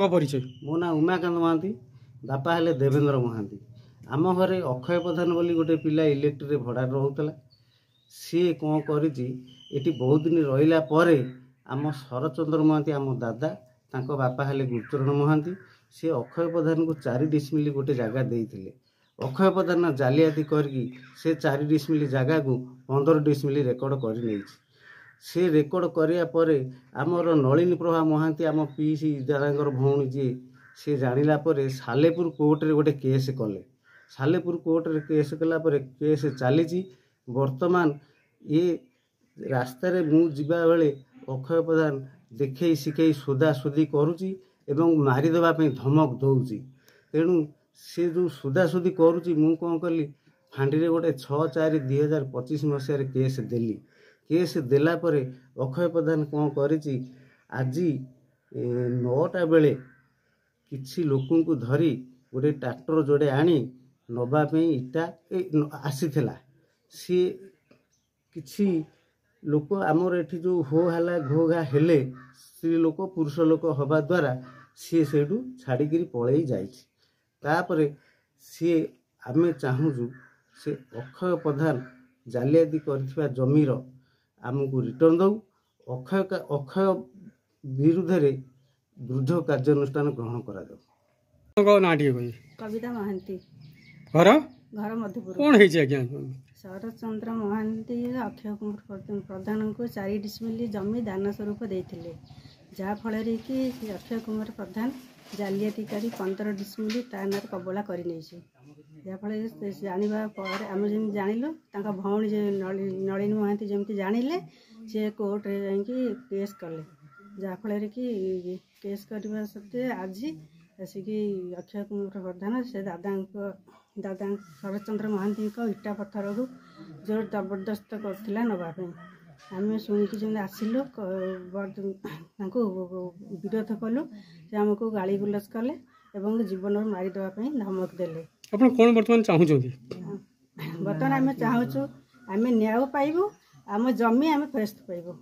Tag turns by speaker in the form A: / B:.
A: परिचय
B: मो ना उमाकांत महांती बापा हेले देवेंद्र महांती। आम घरे अक्षय प्रधान बोली गोटे पिला इलेक्ट्री भड़ा रोला सी कौन करी बहुत दिन रहा पर आम शरचंद्र महांती आम दादा तांको बापा हेले गुरुचरण महांती सी अक्षय प्रधान को 4 डिसमिल गोटे जगह देते अक्षय प्रधान जालियाती करके से 4 डिसमिल जगह को 15 डिसमिल रेकर्ड कर से रेकर्ड करिया परे आमर नलिनी प्रभा महांती आम पीसी दादांगर भौणी जी से जानिला परे सालेपुर कोर्ट रे गोटे केस कले सालेपुर कोर्ट रे केस कला परे केस चली वर्तमान ये रास्ता रे मु जिबा बेले अक्षय प्रधान देखे शिखे सोदासुदी करुची एवं मारिदेवा धमक दौची तेणु से जो सोदासुदी करुची मु कौन कली फांडी रे गोटे 6/4/2025 मसीह केस देली केस देला परे अक्षय प्रधान कौन करिची आज 9टा बेले किछि लोकों को धरी गोटे ट्रैक्टर जोड़े आनी नवापी इटा आसीथिला सी किछि लोक आमर एठी जो हो हला घोघा हेले स्त्री लोक पुरुष लोक हवा द्वारा सी सेठू छाड़ी पलई जाइछि तापरे सी आमे चाहूँ से अक्षय प्रधान जालियाती करथिबा जमीर आमको रिटर्न दौ अक्षय विरुद्ध दृढ़ कार्यानुष्ठान ग्रहण करा
A: ना
C: कविता महांती
A: घर
C: घर मध्यपुर
A: कौन है आज्ञा
C: शरचंद्र महांती अक्षय कुमार प्रधान को 4 डिसमिल जमी दान स्वरूप देते जहाँफल कि अक्षय कुमार प्रधान जालियाती करी 15 डिसमिल ता ना कबला कर जहाँफल जाना आम जमी जानलु भौणी नलिनी महांती जमी जानिले सी कोर्ट रे जाकि केस कले जहाँफल कि केस करने सत्वे आज आसिकी अक्षय कुमार प्रधान से दादा शरचंद्र महांती इटा पत्थर को जोर जबरदस्त करथिला नवापी आम शुणिकी जमी आसिलु विरोध कलु से आमको गाली गुलज कले एवं जीवन मारिदेवाई धमक देले
A: आपण कौन वर्तमान चाहूँगी
C: बर्तमान आम चाहूँ आम न्याय पाइबू आम जमी आम फेरस्त पाइबू।